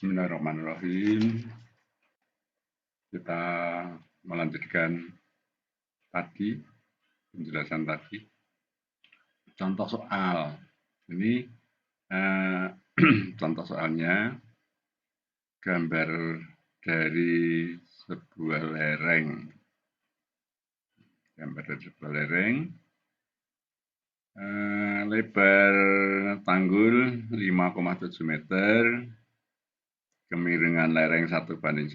Bismillahirrahmanirrahim. Kita melanjutkan tadi, penjelasan tadi. Contoh soal. Ini contoh soalnya gambar dari sebuah lereng. Gambar dari sebuah lereng. Lebar tanggul 5,7 meter. Kemiringan lereng 1:1,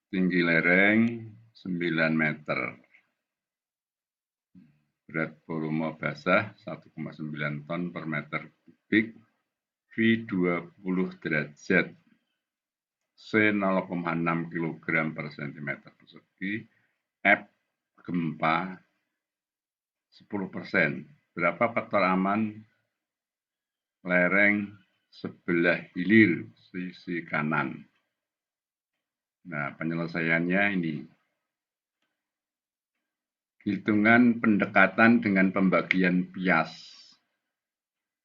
tinggi lereng 9 meter, berat volume basah 1,9 ton per meter kubik, V 20 derajat, C 0,6 kg per cm persegi, F gempa 10%. Berapa faktor aman lereng sebelah hilir sisi kanan? Nah, penyelesaiannya ini. Hitungan pendekatan dengan pembagian bias.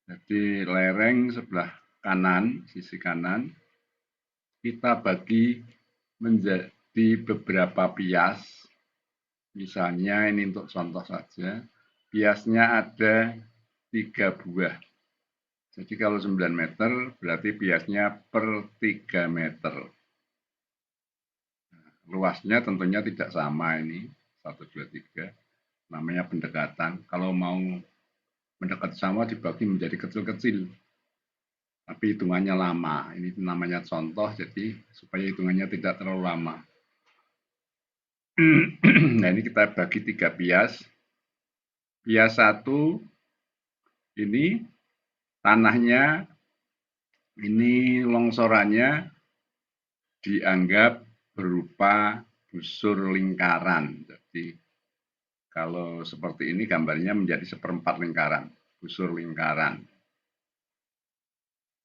Jadi lereng sebelah kanan, sisi kanan, kita bagi menjadi beberapa bias. Misalnya ini untuk contoh saja, biasnya ada 3 buah. Jadi kalau 9 meter berarti biasnya per 3 meter. Luasnya tentunya tidak sama ini, 1, 2, 3. Namanya pendekatan. Kalau mau mendekat sama dibagi menjadi kecil-kecil. Tapi hitungannya lama. Ini namanya contoh, jadi supaya hitungannya tidak terlalu lama. Nah, ini kita bagi 3 bias. Bias 1 ini tanahnya, ini longsorannya dianggap berupa busur lingkaran. Jadi kalau seperti ini gambarnya menjadi 1/4 lingkaran, busur lingkaran.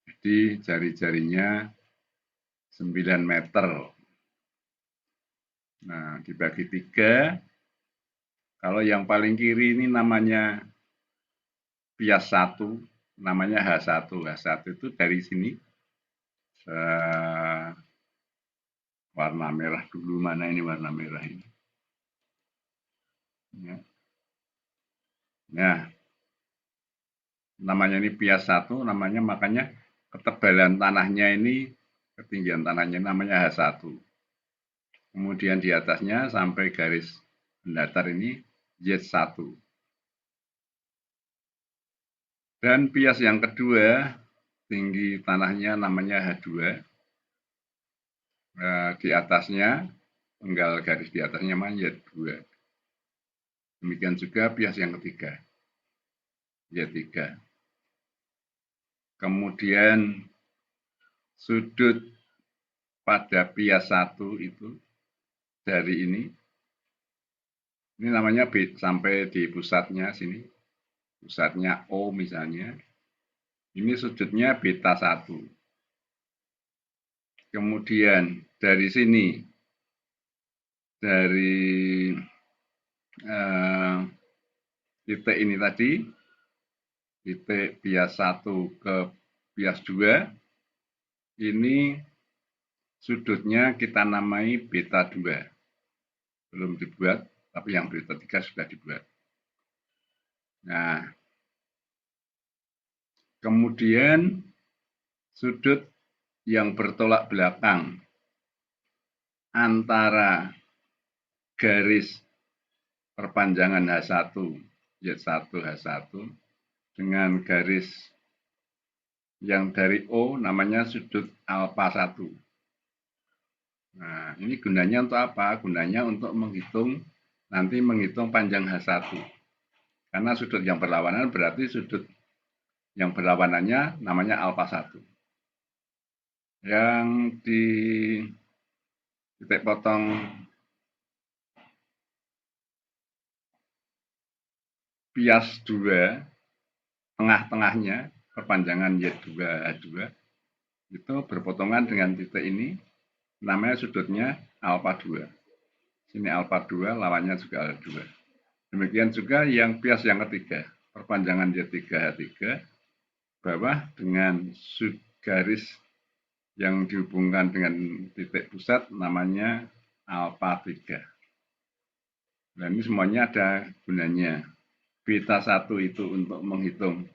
Jadi jari-jarinya 9 meter. Nah, dibagi 3. Kalau yang paling kiri ini namanya bias 1, namanya H1. H1 itu dari sini. Warna merah dulu, mana ini warna merah ini. Ya. Nah, namanya ini bias 1, namanya makanya ketebalan tanahnya ini, ketinggian tanahnya namanya H1. Kemudian di atasnya sampai garis pendatar ini Z1. Dan bias yang kedua, tinggi tanahnya namanya H2. Di atasnya, penggal garis di atasnya namanya Z2. Demikian juga bias yang ketiga, Z3. Kemudian sudut pada bias 1 itu dari ini namanya B, sampai di pusatnya sini, pusatnya O misalnya, ini sudutnya beta 1. Kemudian dari sini, dari titik ini tadi, titik bias 1 ke bias 2, ini sudutnya kita namai beta 2. Belum dibuat, tapi yang beta 3 sudah dibuat. Nah, kemudian sudut yang bertolak belakang antara garis perpanjangan H1, Z1, H1 dengan garis yang dari O namanya sudut alfa 1. Nah, ini gunanya untuk apa? Gunanya untuk menghitung panjang H1. Karena sudut yang berlawanan berarti sudut yang berlawanannya namanya alfa 1. Yang di titik potong bias 2, tengah-tengahnya, perpanjangan Y2, H2, itu berpotongan dengan titik ini, namanya sudutnya alfa 2. Sini alfa 2, lawannya juga alfa 2. Demikian juga yang bias yang ketiga, perpanjangan Y3, H3, bawah dengan garis yang dihubungkan dengan titik pusat namanya alfa 3. Nah, ini semuanya ada gunanya. Beta 1 itu untuk menghitung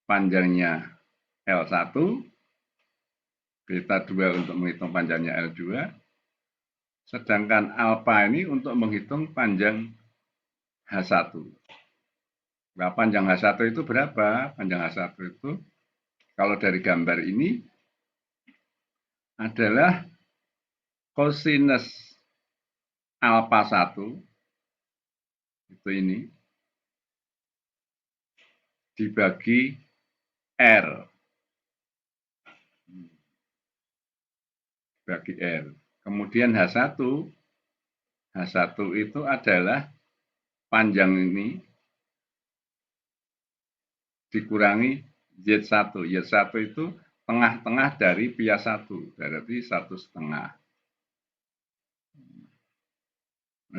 panjangnya L1, beta 2 untuk menghitung panjangnya L2, sedangkan alfa ini untuk menghitung panjang H1. Nah, panjang H1 itu berapa? Panjang H1 itu kalau dari gambar ini adalah kosinus alfa 1 itu ini dibagi R. Bagi R. Kemudian H1 itu adalah panjang ini dikurangi Z1. Z1 itu tengah-tengah dari bias 1, berarti 1,5.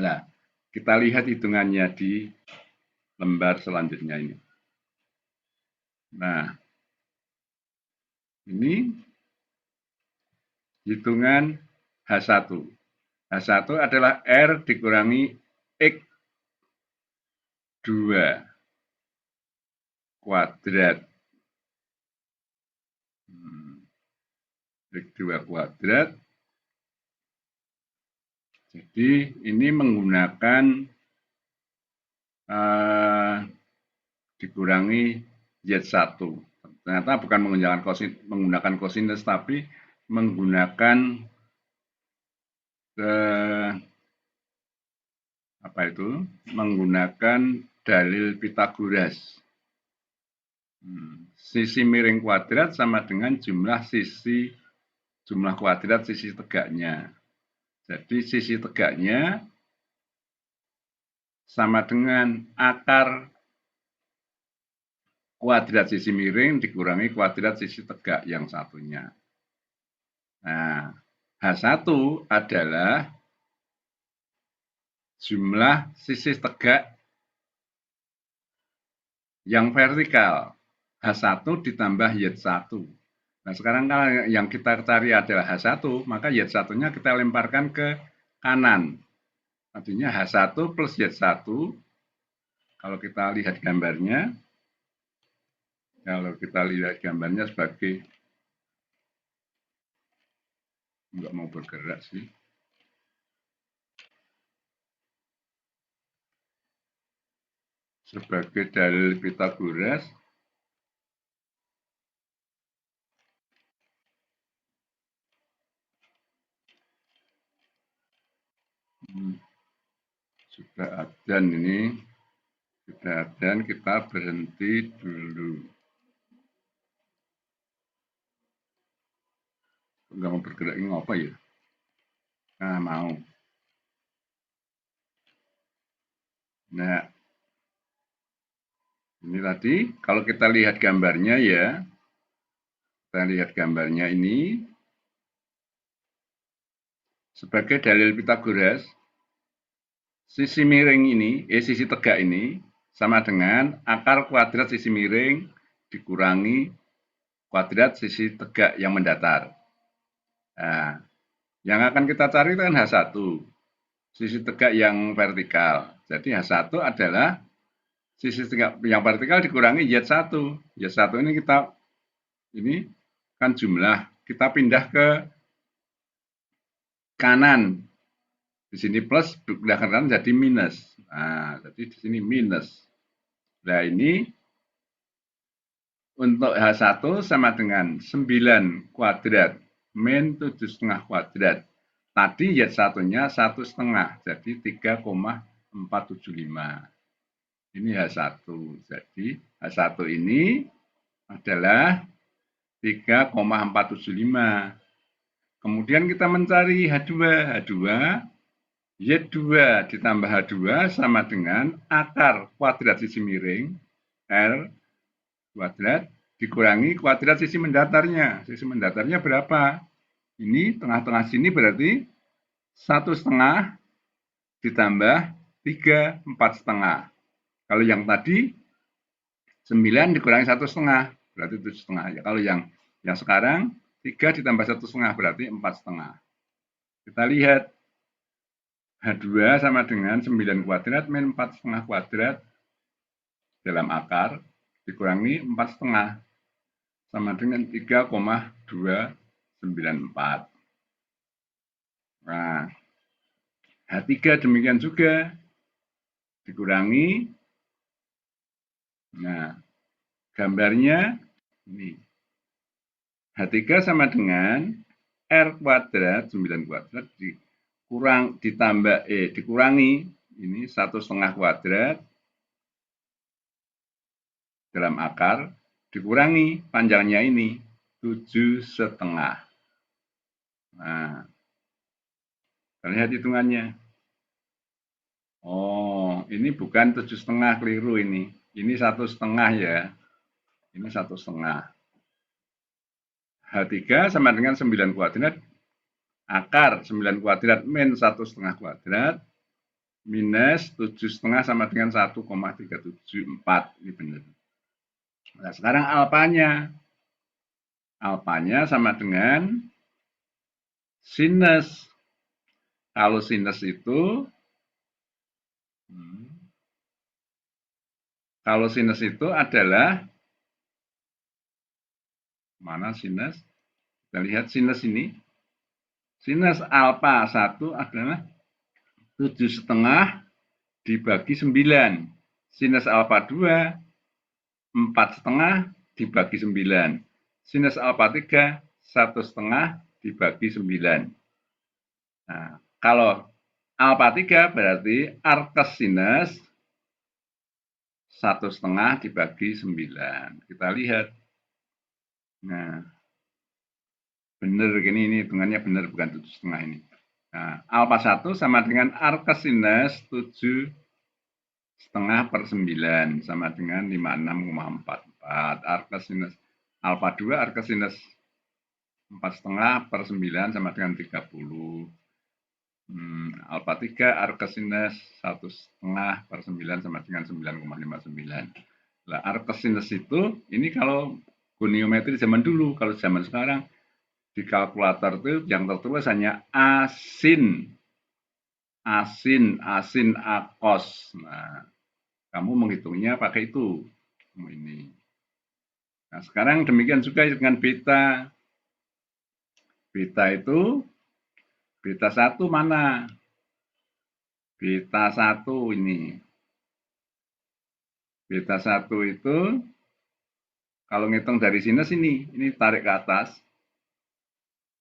Nah, kita lihat hitungannya di lembar selanjutnya ini. Nah, ini hitungan H1. H1 adalah R dikurangi X2 kuadrat. X2 kuadrat. Jadi ini menggunakan dikurangi Z1. Ternyata bukan menggunakan kosinus, tapi menggunakan menggunakan dalil Pythagoras. Sisi miring kuadrat sama dengan jumlah kuadrat sisi tegaknya. Jadi sisi tegaknya sama dengan akar kuadrat sisi miring dikurangi kuadrat sisi tegak yang satunya. Nah, H1 adalah jumlah sisi tegak yang vertikal. H1 ditambah Y1. Nah, sekarang kalau yang kita cari adalah H1, maka Y1-nya kita lemparkan ke kanan. Artinya H1 plus Y1, kalau kita lihat gambarnya, sebagai nggak mau bergerak sih. Sebagai dalil Pythagoras, sudah adzan ini, kita berhenti dulu. Nggak mau bergerak ini apa ya? Nah, mau. Nah, ini tadi kalau kita lihat gambarnya ya, kita lihat gambarnya ini sebagai dalil Pythagoras, sisi miring ini, sisi tegak ini sama dengan akar kuadrat sisi miring dikurangi kuadrat sisi tegak yang mendatar. Nah, yang akan kita cari itu kan H1, sisi tegak yang vertikal. Jadi H1 adalah sisi tegak yang vertikal dikurangi Y1. Y1 ini kan jumlah, kita pindah ke kanan. Di sini plus, pindah ke kanan jadi minus. Nah, jadi di sini minus. Nah, ini untuk H1 sama dengan 9 kuadrat min 7,5 kuadrat. Tadi Y1-nya 1,5, jadi 3,475. Ini H1. Jadi H1 ini adalah 3,475. Kemudian kita mencari H2. H2, Y2 ditambah H2 sama dengan akar kuadrat sisi miring, R kuadrat, dikurangi kuadrat sisi mendatarnya. Sisi mendatarnya berapa? Ini tengah-tengah sini berarti 1,5 ditambah 3, 4,5. Kalau yang tadi 9 dikurangi 1,5, berarti 7,5. Ya, kalau yang Yang sekarang 3 ditambah 1,5 berarti 4,5. Kita lihat H2 sama dengan 9 kuadrat min 4,5 kuadrat dalam akar dikurangi 4,5 sama dengan 3,294. Nah, H3 demikian juga dikurangi. Nah, gambarnya ini. H3 sama dengan R kuadrat 9 kuadrat dikurangi ini 1,5 kuadrat dalam akar dikurangi panjangnya ini 7,5. Nah, kita lihat hitungannya. Oh, ini bukan 7,5, keliru ini. Ini 1,5 ya. Ini 1,5. H3 sama dengan 9 kuadrat. Akar 9 kuadrat min 1,5 kuadrat minus 7,5 sama dengan 1,374. Ini benar. Nah, sekarang alfanya. Alfanya sama dengan sinus. Kalau sinus itu adalah mana sinus? Kita lihat sinus ini. Sinus alfa 1 adalah 7,5 dibagi 9. Sinus alfa 2 4,5 dibagi 9. Sinus alfa 3 1,5 dibagi 9. Nah, kalau alfa 3 berarti arkes sinus 1,5 dibagi 9. Kita lihat. Nah, benar gini, ini hitungannya benar, bukan 7,5 ini. Nah, alfa 1 sama dengan arkes sinus 7,5 per 9 sama dengan 56,44. Arkes sinus alfa 2 arkes sinus 4,5 per 9 sama dengan 30. Alfa 3 arkes sinus 1,5 per 9 sama dengan 9,59. Nah, arkes sinus itu ini kalau goniometri zaman dulu, kalau zaman sekarang di kalkulator itu yang tertulis hanya asin akos. Nah, kamu menghitungnya pakai itu. Ini. Nah, sekarang demikian juga dengan beta. Beta itu beta 1 mana? Beta 1 ini. Beta 1 itu kalau ngitung dari sinus ini tarik ke atas.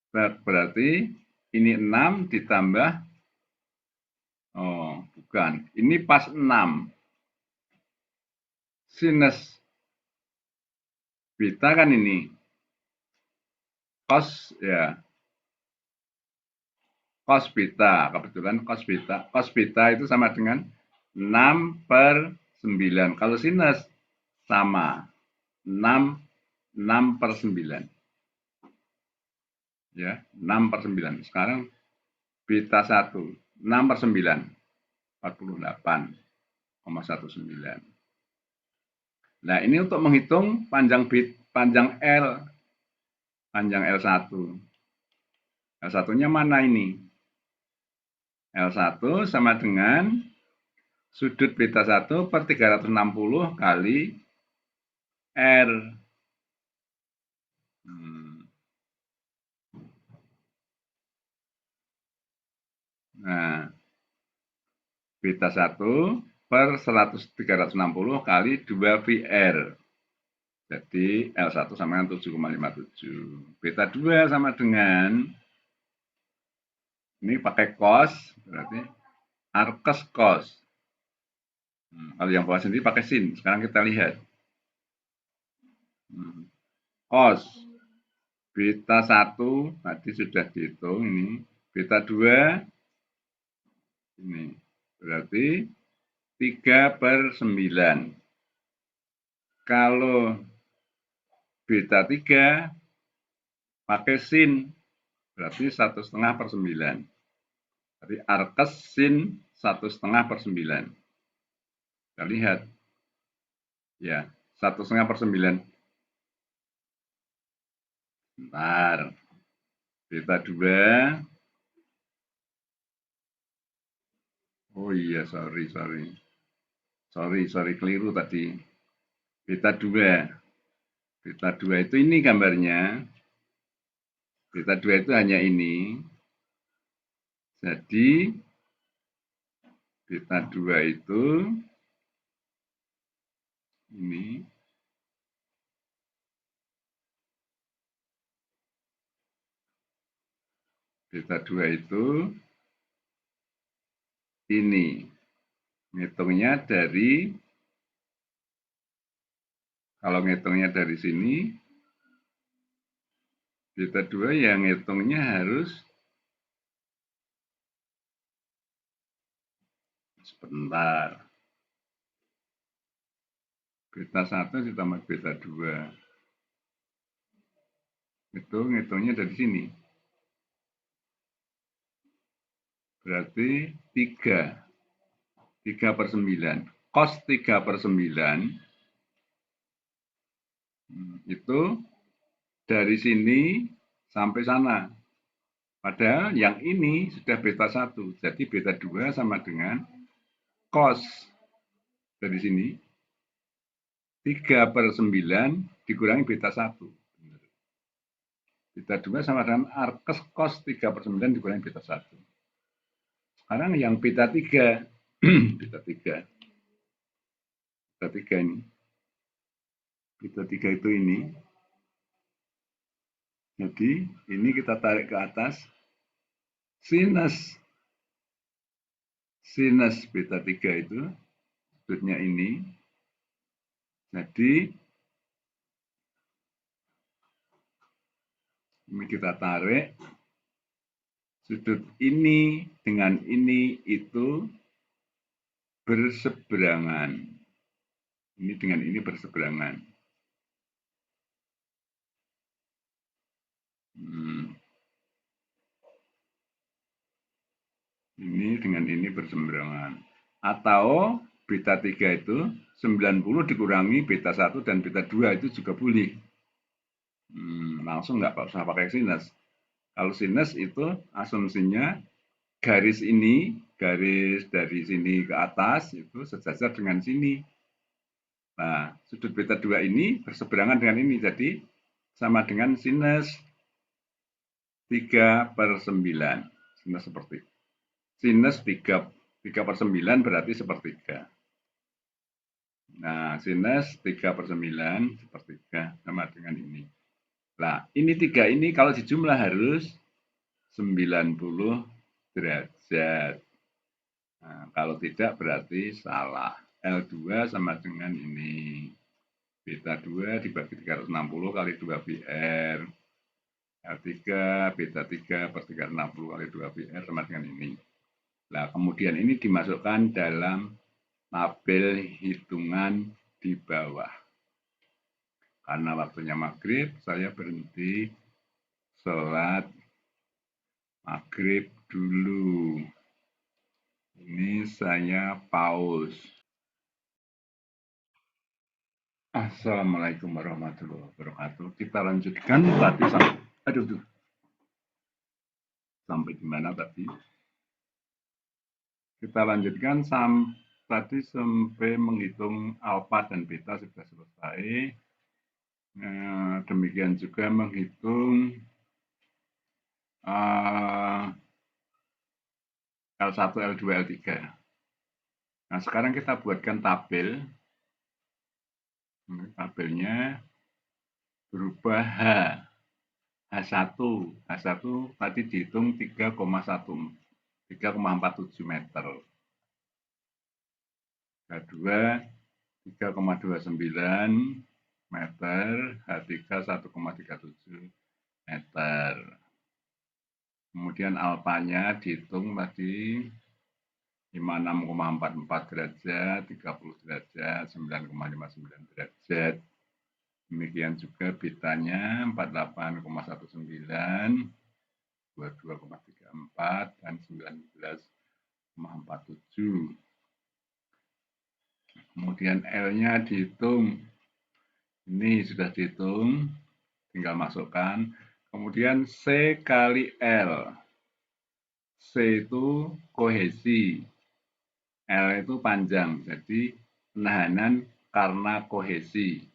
Berarti ini 6 ditambah, oh bukan, ini pas 6. Sinus beta kan ini. Cos ya. Cos beta, kebetulan cos beta. Cos beta itu sama dengan 6 per 9. Kalau sinus sama 6 per 9. Ya, 6 per 9. Sekarang beta 1, 6 per 9, 48,19. Nah, ini untuk menghitung panjang L. Panjang L1. L1-nya mana ini? L1 sama dengan sudut beta 1 per 360 kali R. Nah, beta 1 per 360 kali 2 VR. Jadi L1 sama dengan 7,57. Beta 2 sama dengan, ini pakai cos, berarti arkes cos. Kalau yang bawah sendiri pakai sin. Sekarang kita lihat. Cos. Beta 1 tadi sudah dihitung ini. Beta 2 ini. Berarti 3 per 9. Kalau beta 3 pakai sin. Berarti 1,5 per 9. Jadi arkes sin 1,5 per 9. Kita lihat. Ya, 1,5 per 9. Bentar. Beta 2. Oh iya, sorry, keliru tadi. Beta 2. Beta 2 itu ini gambarnya. Beta 2 itu hanya ini. Jadi, beta 2 itu ini. Beta 2 itu ini. Ngitungnya dari, kalau ngitungnya dari sini, beta 2 yang ngitungnya harus sebentar. Beta 1 ditambah beta 2. Itu ngitungnya dari sini. Berarti 3. 3/9. Cos 3/9 itu dari sini sampai sana. Padahal yang ini sudah beta 1. Jadi beta 2 sama dengan cos dari sini 3/9 dikurangi beta 1. Beta 2 sama dengan arkes cos 3/9 dikurangi beta 1. Sekarang yang beta 3. Beta 3. Beta 3 ini. Beta 3 itu ini. Jadi ini kita tarik ke atas. Sinus beta 3 itu sudutnya ini. Jadi ini kita tarik. Sudut ini dengan ini itu berseberangan. Ini dengan ini berseberangan. Ini dengan ini berseberangan. Atau beta 3 itu 90 dikurangi beta 1 dan beta 2 itu juga boleh. Langsung nggak usah pakai sinus. Kalau sinus itu asumsinya garis ini, garis dari sini ke atas itu sejajar dengan sini. Nah, sudut beta 2 ini berseberangan dengan ini. Jadi sama dengan sinus 3/9. Sinus seperti sinus 3/9 berarti sepertiga. Nah, sinus 3/9 sepertiga sama dengan ini. Nah, ini 3 ini kalau dijumlah harus 90 derajat. Nah, kalau tidak berarti salah. L2 sama dengan ini. Beta 2 dibagi 360 kali 2 BR. L3, beta 3 per 360 kali 2 BR sama dengan ini. Nah, kemudian ini dimasukkan dalam tabel hitungan di bawah. Karena waktunya maghrib, saya berhenti sholat maghrib dulu. Ini saya pause. Assalamualaikum warahmatullahi wabarakatuh. Kita lanjutkan tadi sampai di mana tadi? Kita lanjutkan tadi sampai menghitung alfa dan beta sudah selesai. Demikian juga menghitung L1, L2, L3. Nah, sekarang kita buatkan tabel. Tabelnya berubah H1 tadi dihitung 3,47 meter. H2 3,29 meter, H3 1,37 meter. Kemudian alfanya dihitung tadi 56,44 derajat, 30 derajat, 9,59 derajat. Demikian juga betanya 48,19, 22,34, dan 19,47. Kemudian L-nya dihitung. Ini sudah dihitung, tinggal masukkan Kemudian C kali L. C itu kohesi, L itu panjang, jadi penahanan karena kohesi.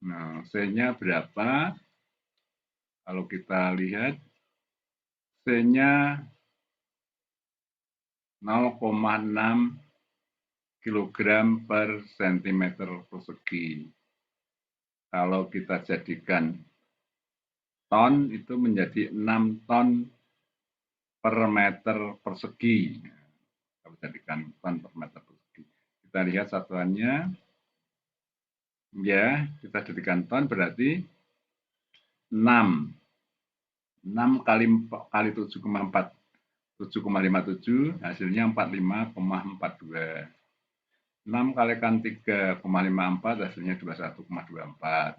Nah, C-nya berapa? Kalau kita lihat, C-nya 0,6 kg per cm persegi. Kalau kita jadikan ton, itu menjadi 6 ton per meter persegi. Kalau jadikan ton per meter persegi. Kita lihat satuannya, ya, kita jadikan ton berarti 6. 6 kali 7,57 hasilnya 45,42. 6 kalikan 3,54 hasilnya 21,24.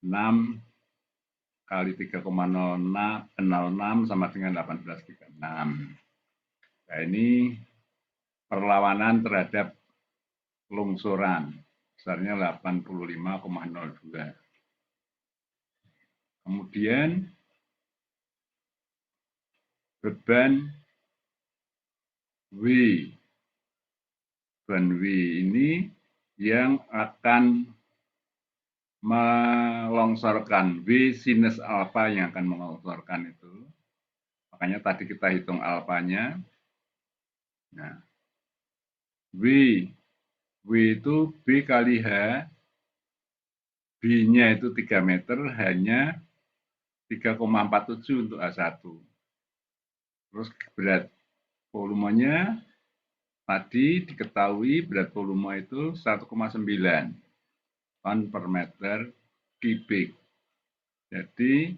6 kali 3,06 sama dengan 18,36. Nah, ini perlawanan terhadap longsoran besarnya 85,02. Kemudian beban W. Beban W ini yang akan melongsorkan, W sinus alfa yang akan melongsorkan itu. Makanya tadi kita hitung alfanya. Nah, W itu B kali H, B-nya itu 3 meter, H-nya 3,47 untuk A1. Terus berat volumenya tadi diketahui berat volume itu 1,9 ton per meter kubik. Jadi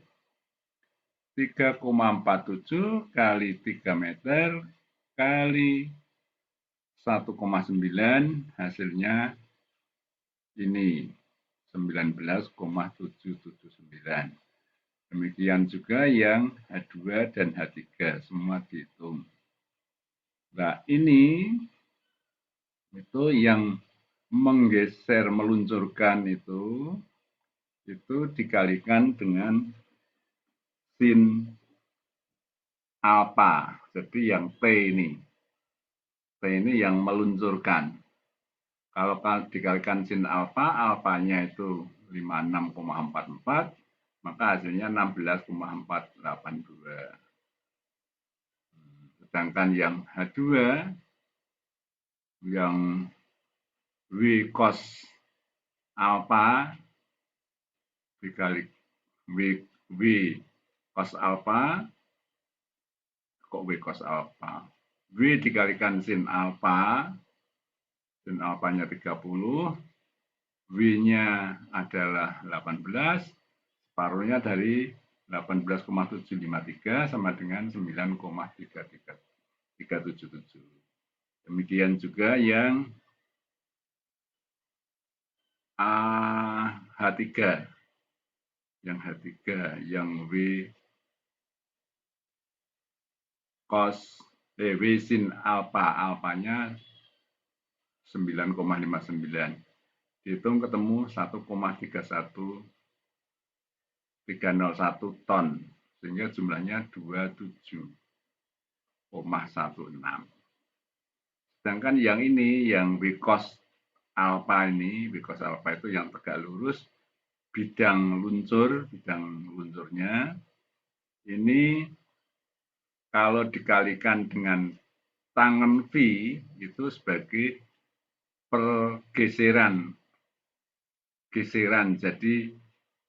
3,47 kali 3 meter kali 1,9 hasilnya ini 19,779. Demikian juga yang H2 dan H3 semua dihitung. Nah, ini itu yang menggeser, meluncurkan itu dikalikan dengan sin alfa. Jadi yang T ini yang meluncurkan. Kalau dikalikan sin alfa, alfanya itu 56,44, maka hasilnya 16,482. Sedangkan yang H2, yang W cos alfa dikali W cos alfa, kok W cos alfa? W dikalikan sin alfa, sin alfanya 30, W-nya adalah 18, separuhnya dari 18,753 sama dengan 9,377. Demikian juga yang H3. Yang H3, yang W cos W sin alfa, alfanya 9,59. Dihitung ketemu 1,31301 ton, sehingga jumlahnya 27,16. Sedangkan yang ini, yang W cos alfa ini, W cos alfa itu yang tegak lurus, bidang luncurnya, ini kalau dikalikan dengan tangen V, itu sebagai pergeseran, jadi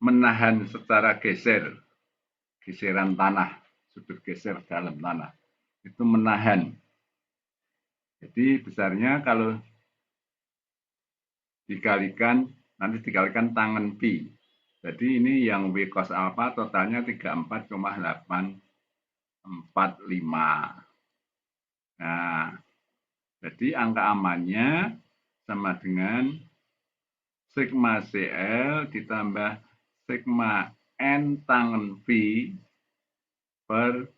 menahan secara geseran tanah, sudut geser dalam tanah, itu menahan. Jadi besarnya kalau dikalikan, nanti dikalikan tangen pi. Jadi ini yang W cos alfa totalnya 34,845. Nah, jadi angka amannya sama dengan sigma CL ditambah sigma N tangen V per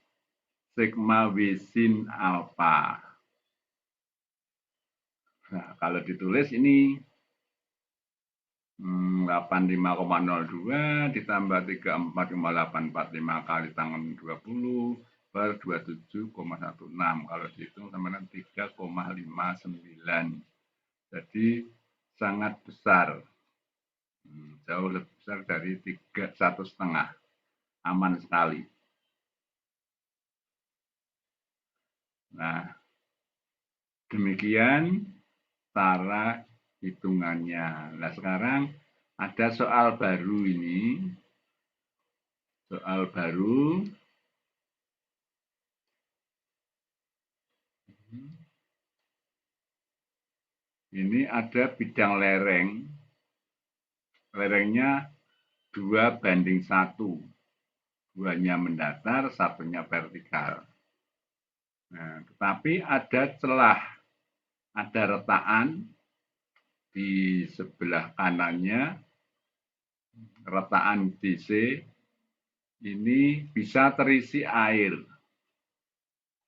sigma W sin alfa. Nah, kalau ditulis ini 85,02 ditambah 34,845 kali tangan 20 per 27,16. Kalau dihitung sama 3,59. Jadi sangat besar. Jauh lebih besar dari 1,5. Aman sekali. Nah, demikian cara hitungannya. Nah, sekarang ada soal baru ini. Soal baru. Ini ada bidang lereng. Lerengnya 2:1. 2-nya mendatar, 1-nya vertikal. Nah, tetapi ada celah, ada retakan di sebelah kanannya, retakan DC ini bisa terisi air.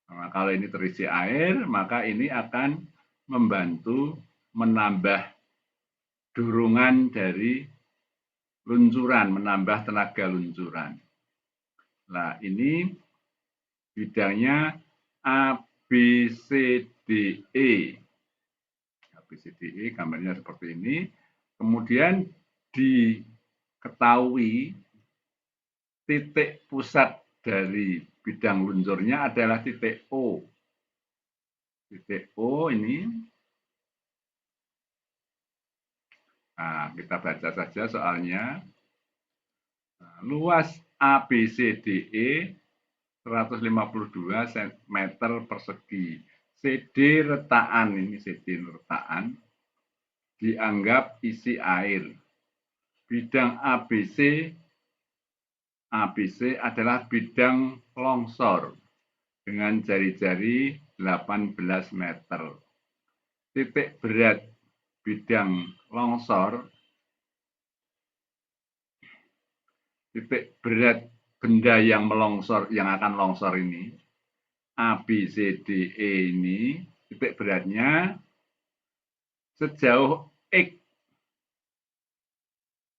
Nah, kalau ini terisi air, maka ini akan membantu menambah dorongan dari luncuran, menambah tenaga luncuran. Nah, ini bidangnya ABCDE. ABCDE gambarnya seperti ini. Kemudian diketahui titik pusat dari bidang luncurnya adalah titik O. Titik O ini. Nah, kita baca saja soalnya. Nah, luas ABCDE 152 cm persegi. CD retakan, ini CD retakan, dianggap isi air. Bidang ABC adalah bidang longsor dengan jari-jari 18 meter. Titik berat bidang longsor, titik berat benda yang melongsor, yang akan longsor ini, ABCDE ini, titik beratnya sejauh X,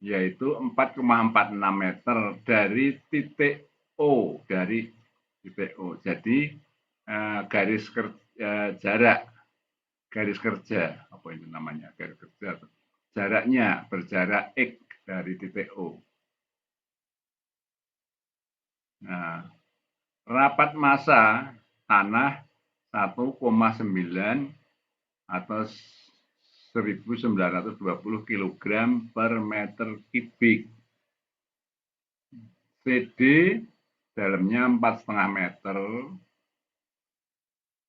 yaitu 4,46 meter dari titik O, dari titik O. Jadi garis jarak, garis kerja, apa itu namanya, garis kerja, jaraknya berjarak X dari titik O. Nah, rapat massa tanah 1,9 atau 1920 kg per meter kubik. CD dalamnya 4,5 meter.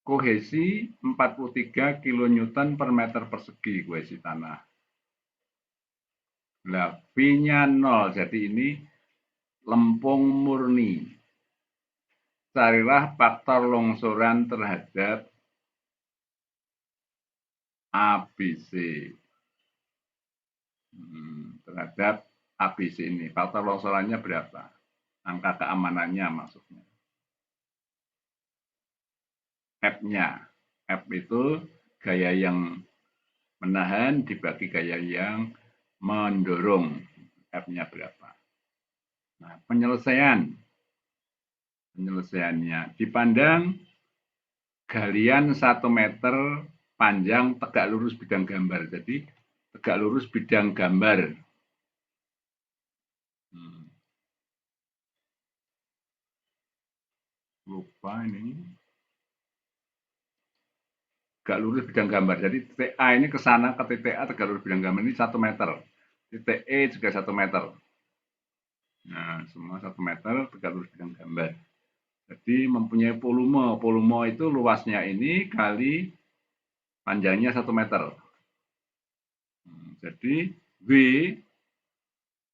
Kohesi 43 kN per meter persegi kohesi tanah. Nah, V-nya 0, jadi ini lempung murni. Carilah faktor longsoran terhadap ABC. Terhadap ABC ini. Faktor longsorannya berapa? Angka keamanannya maksudnya. F-nya. F itu gaya yang menahan dibagi gaya yang mendorong. F-nya berapa? Nah, penyelesaiannya dipandang galian 1 meter panjang tegak lurus bidang gambar. Jadi tegak lurus bidang gambar. Lupa ini. Tegak lurus bidang gambar. Jadi titik A ini ke sana ke titik A tegak lurus bidang gambar ini 1 meter. Titik E juga 1 meter. Nah, semua 1 meter tegak lurus bidang gambar. Jadi mempunyai volume. Volume itu luasnya ini kali panjangnya 1 meter. Jadi W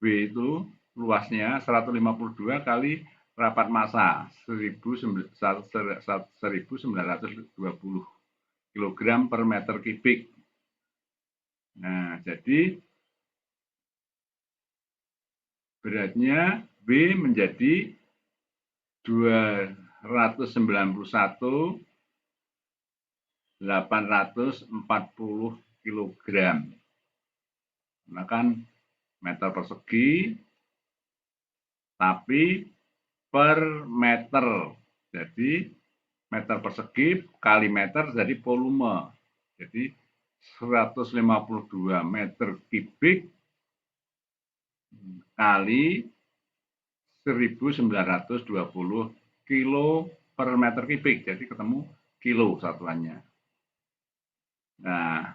itu luasnya 152 kali rapat massa 1920 kg per meter kubik. Nah, jadi beratnya B menjadi 291.840 kg. Nah kan meter persegi, tapi per meter. Jadi meter persegi kali meter jadi volume. Jadi 152 meter kubik kali 1920 kilo per meter kubik. Jadi ketemu kilo satuannya. Nah,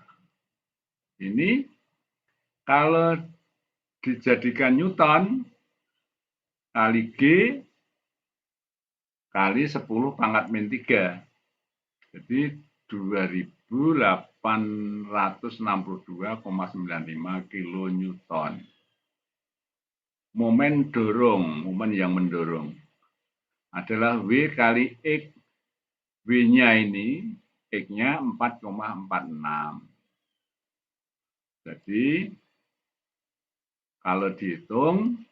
ini kalau dijadikan Newton kali G kali 10 pangkat min 3. Jadi 2862,95 kilonewton. Momen dorong, momen yang mendorong adalah W kali X. W-nya ini, X-nya 4,46. Jadi, kalau dihitung,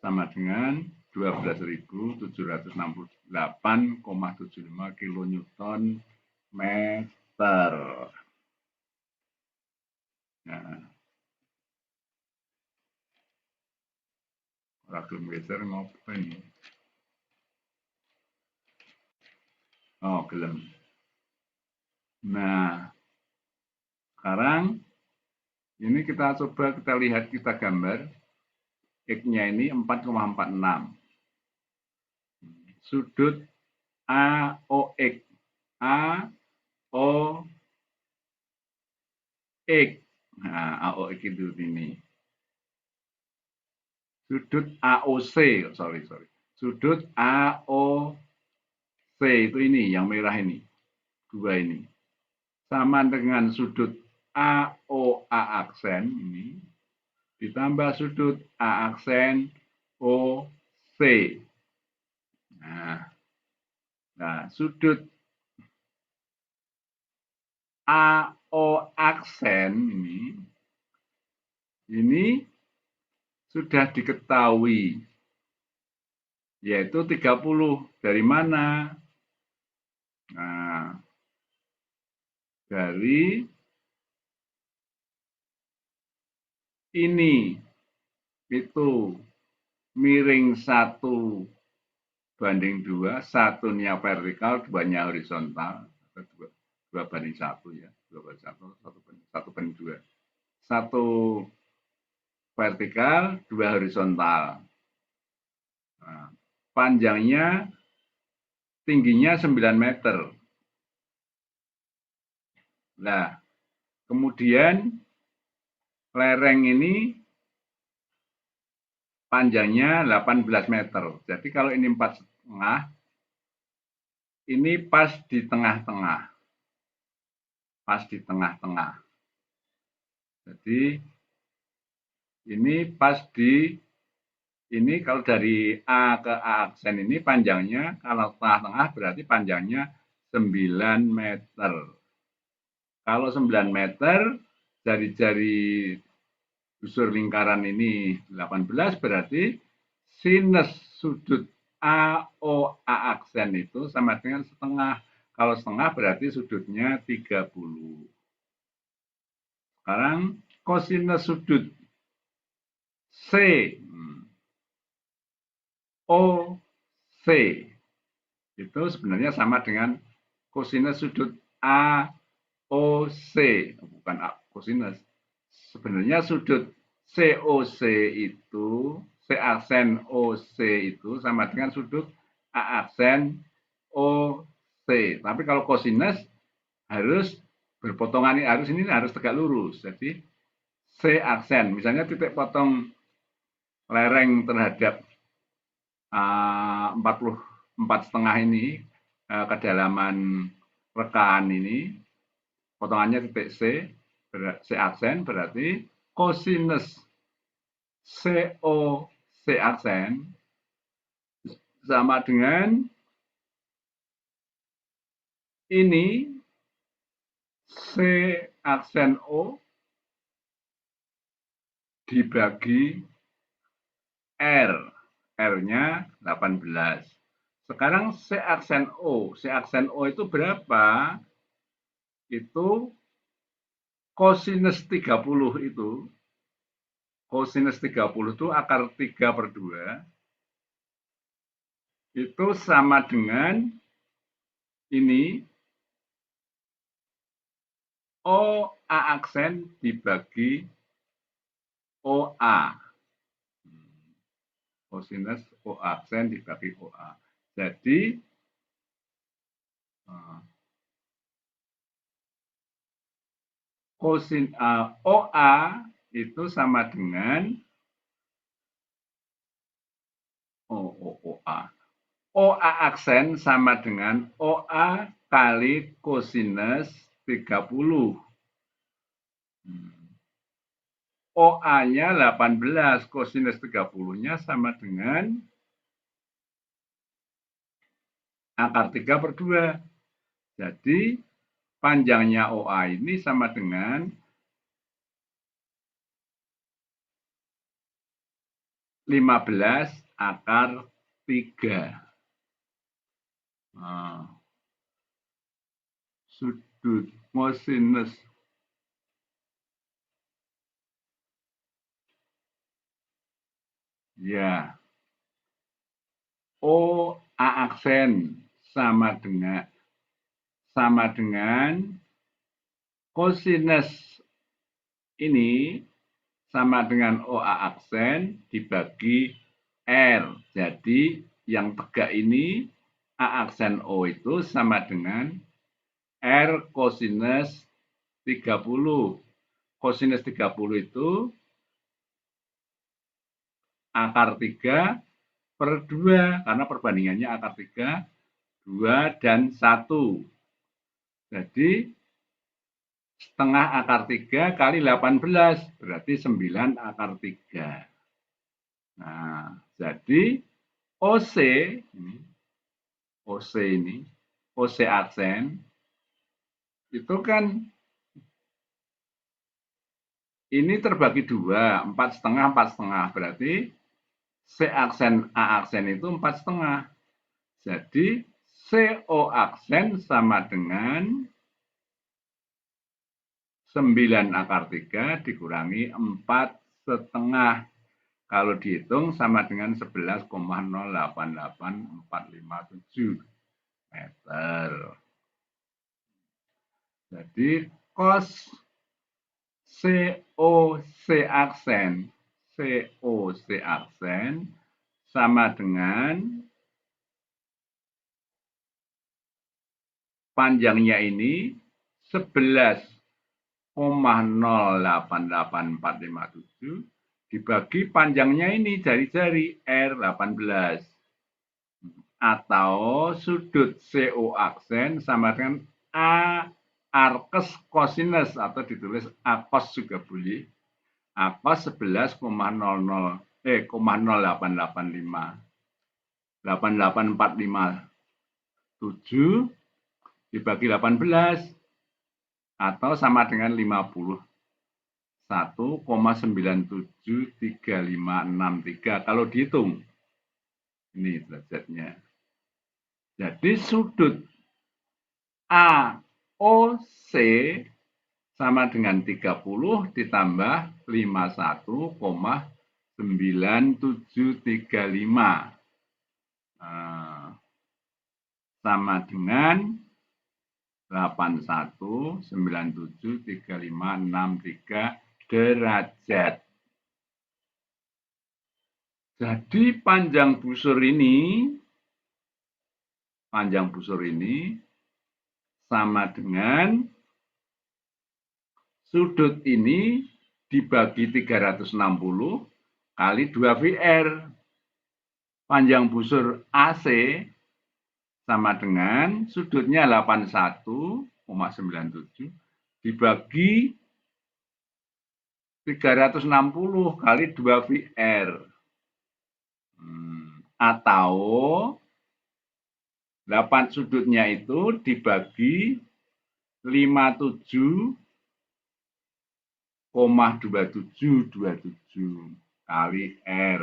sama dengan 12.768,75 kilonewton meter. Nah, ragam geser ngopen. Oh, gelem. Nah, sekarang ini kita coba kita lihat, kita gambar. X-nya ini 4,46. Sudut AOX. AOX. Nah, AOX itu ini. Sudut AOC, sorry. Sudut AOC itu ini, yang merah ini. Dua ini. Sama dengan sudut AOA aksen ini. Ditambah sudut A aksen OC. Nah, sudut AO aksen ini sudah diketahui, yaitu 30. Dari mana? Nah, dari ini, itu miring 1:2, satunya vertikal, 2-nya horizontal, 2:1 ya, 2:1, 1:2. 1 vertikal, 2 horizontal. Nah, panjangnya, tingginya 9 meter. Nah, kemudian lereng ini panjangnya 18 meter. Jadi kalau ini 4,5, ini pas di tengah-tengah. Pas di tengah-tengah. Jadi ini pas di, ini kalau dari A ke A aksen ini panjangnya, kalau tengah-tengah berarti panjangnya 9 meter. Kalau 9 meter, jari-jari busur lingkaran ini 18, berarti sinus sudut AOA aksen itu sama dengan setengah. Kalau setengah berarti sudutnya 30. Sekarang kosinus sudut C OC itu sebenarnya sama dengan kosinus sudut AOC, bukan kosinus. Sebenarnya sudut COC itu, C aksen OC itu sama dengan sudut A aksen OC. Tapi kalau kosinus harus berpotongan, ini harus tegak lurus. Jadi C aksen, misalnya titik potong lereng terhadap 44,5 ini, kedalaman rekaan ini, potongannya titik C aksen, berarti kosinus COC aksen sama dengan ini C aksen O dibagi R. R-nya 18. Sekarang C aksen O. C aksen O itu berapa? Itu kosinus 30 itu. Kosinus 30 itu akar 3/2 itu sama dengan ini OA aksen dibagi OA. Kosinus OA aksen dibagi OA. Jadi OA itu sama dengan OA aksen sama dengan OA kali kosinus 30. OA-nya 18, kosinus 30-nya sama dengan akar 3/2. Jadi panjangnya OA ini sama dengan 15 akar 3. Sudut kosinus ya OA aksen sama dengan kosinus ini sama dengan OA aksen dibagi R. Jadi yang tegak ini A aksen O itu sama dengan R kosinus 30. Kosinus 30 itu akar 3/2 karena perbandingannya akar 3, 2, dan 1. Jadi setengah akar 3 kali 18 berarti 9 akar 3. Nah, jadi OC aksen itu kan ini terbagi 2, 4,5 berarti C aksen A aksen itu 4,5. Jadi CO aksen sama dengan 9 akar 3 dikurangi 4,5. Kalau dihitung sama dengan 11,088457 meter. Jadi cos COC aksen sama dengan panjangnya ini 11,088457 dibagi panjangnya ini jari-jari R18. Atau sudut CO aksen sama dengan A arkes kosinus atau ditulis A cos juga boleh. A cos 11,0,8845 dibagi 18 atau sama dengan 51,973563 kalau dihitung. Ini derajatnya. Jadi sudut AOC sama dengan 30 ditambah 51,9735. Sama dengan 81,973563 derajat. Jadi panjang busur ini sama dengan sudut ini dibagi 360 kali 2 VR. Panjang busur AC sama dengan sudutnya 81,97 dibagi 360 kali 2 VR. Atau 8 sudutnya itu dibagi 57,2727 kali R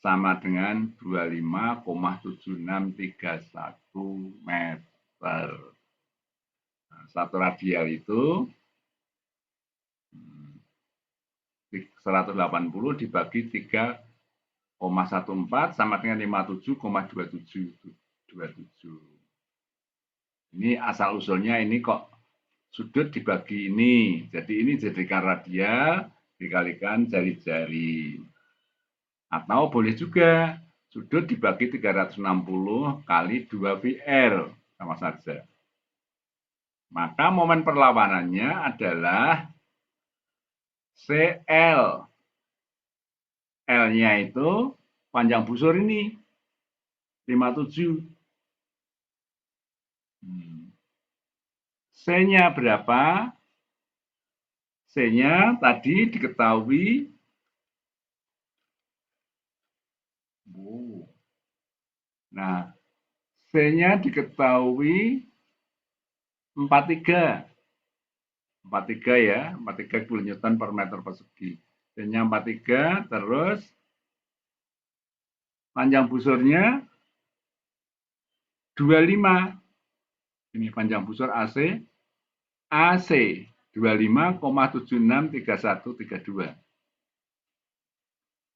sama dengan 25,7631 meter. Nah, satu radial itu 180 dibagi 3,14 sama dengan 57,27. Ini asal usulnya ini kok sudut dibagi ini. Jadi ini jadikan radial dikalikan jari-jari. Atau boleh juga sudut dibagi 360 kali 2 VR. Sama saja. Maka momen perlawanannya adalah CL. L-nya itu panjang busur ini 57. C-nya berapa? C-nya tadi diketahui. Nah, C-nya diketahui 43. 43 ya, 43 kilonewton per meter persegi. C-nya 43, terus panjang busurnya 25. Ini panjang busur AC. AC 25,763132.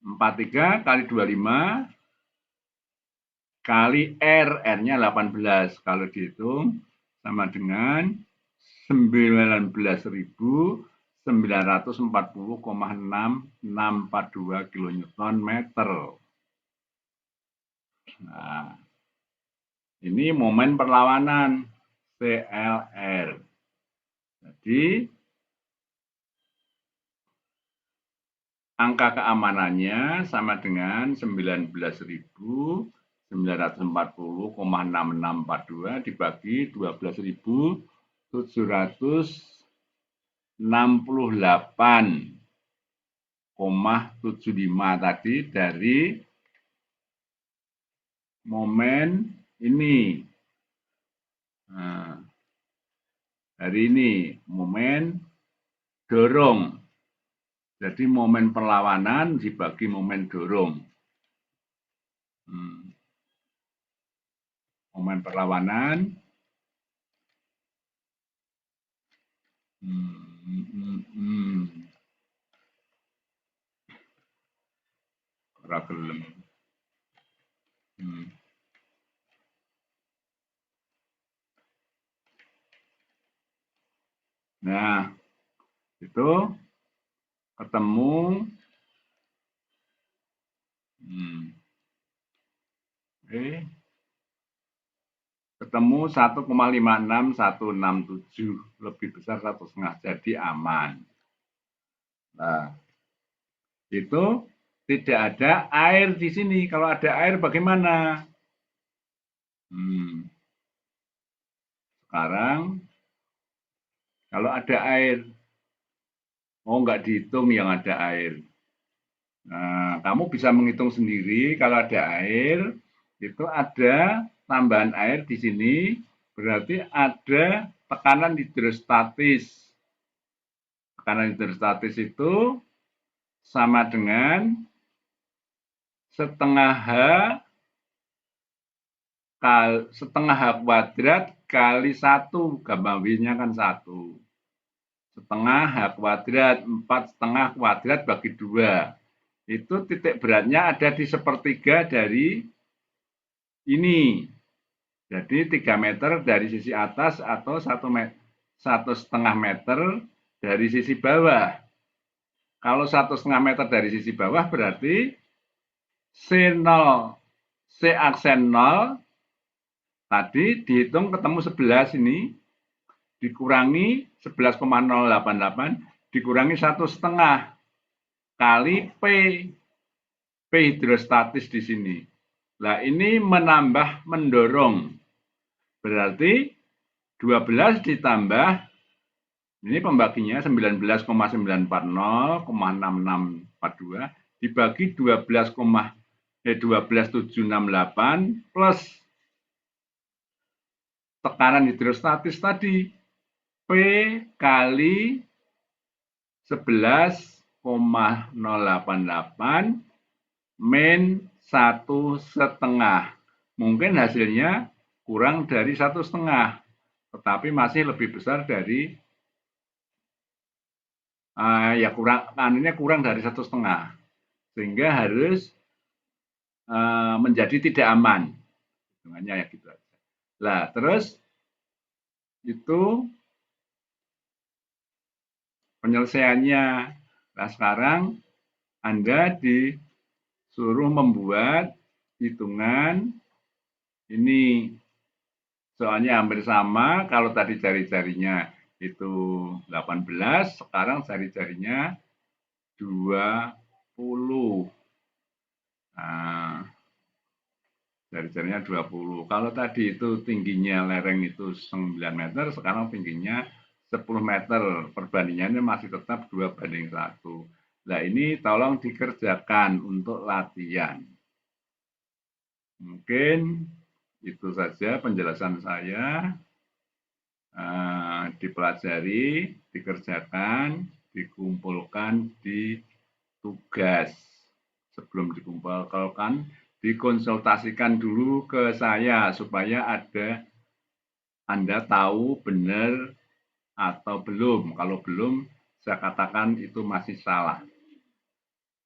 43 kali 25 kali R, R-nya 18. Kalau dihitung sama dengan 19.940,6642 kilonewton meter. Nah, ini momen perlawanan CLR. Jadi angka keamanannya sama dengan 19.940,6642 dibagi 12.768,75 tadi dari momen ini. Nah, hari ini momen dorong. Jadi momen perlawanan dibagi momen dorong. Momen perlawanan ora gelem. Nah, itu ketemu ketemu 1,56167, lebih besar 1,5, jadi aman. Nah, itu tidak ada air di sini. Kalau ada air bagaimana? Sekarang kalau ada air, nggak dihitung yang ada air. Nah, kamu bisa menghitung sendiri kalau ada air, itu ada tambahan air di sini, berarti ada tekanan hidrostatis. Tekanan hidrostatis itu sama dengan setengah H kuadrat kali 1, gampang W-nya kan 1. Setengah H kuadrat, 4,5 kuadrat bagi 2. Itu titik beratnya ada di sepertiga dari ini. Jadi 3 meter dari sisi atas atau 1,5 meter dari sisi bawah. Kalau 1,5 meter dari sisi bawah berarti C0, C aksen 0 tadi dihitung ketemu 11 ini dikurangi 11,088 dikurangi 1,5 kali P hidrostatis di sini. Nah, ini menambah mendorong. Berarti 12 ditambah ini pembaginya 19,940,6642 dibagi 12,12768 plus tekanan hidrostatis tadi P kali 11,088 min 1,5. Mungkin hasilnya kurang dari 1,5, tetapi masih lebih besar dari ya kurang dari 1,5, sehingga harus menjadi tidak aman, hitungannya ya gitu aja. Lah terus itu penyelesaiannya. Nah sekarang Anda disuruh membuat hitungan ini, soalnya hampir sama. Kalau tadi jari-jarinya itu 18, sekarang jari-jarinya 20. Nah, jari-jarinya 20. Kalau tadi itu tingginya lereng itu 9 meter, sekarang tingginya 10 meter. Perbandingannya masih tetap 2:1. Nah, ini tolong dikerjakan untuk latihan. Mungkin itu saja penjelasan saya. Dipelajari, dikerjakan, dikumpulkan di tugas. Sebelum dikumpulkan, dikonsultasikan dulu ke saya supaya Anda tahu benar atau belum. Kalau belum, saya katakan itu masih salah.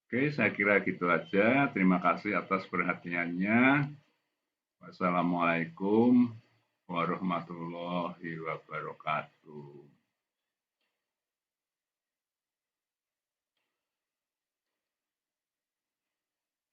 Oke, saya kira gitu aja. Terima kasih atas perhatiannya. Wassalamualaikum warahmatullahi wabarakatuh.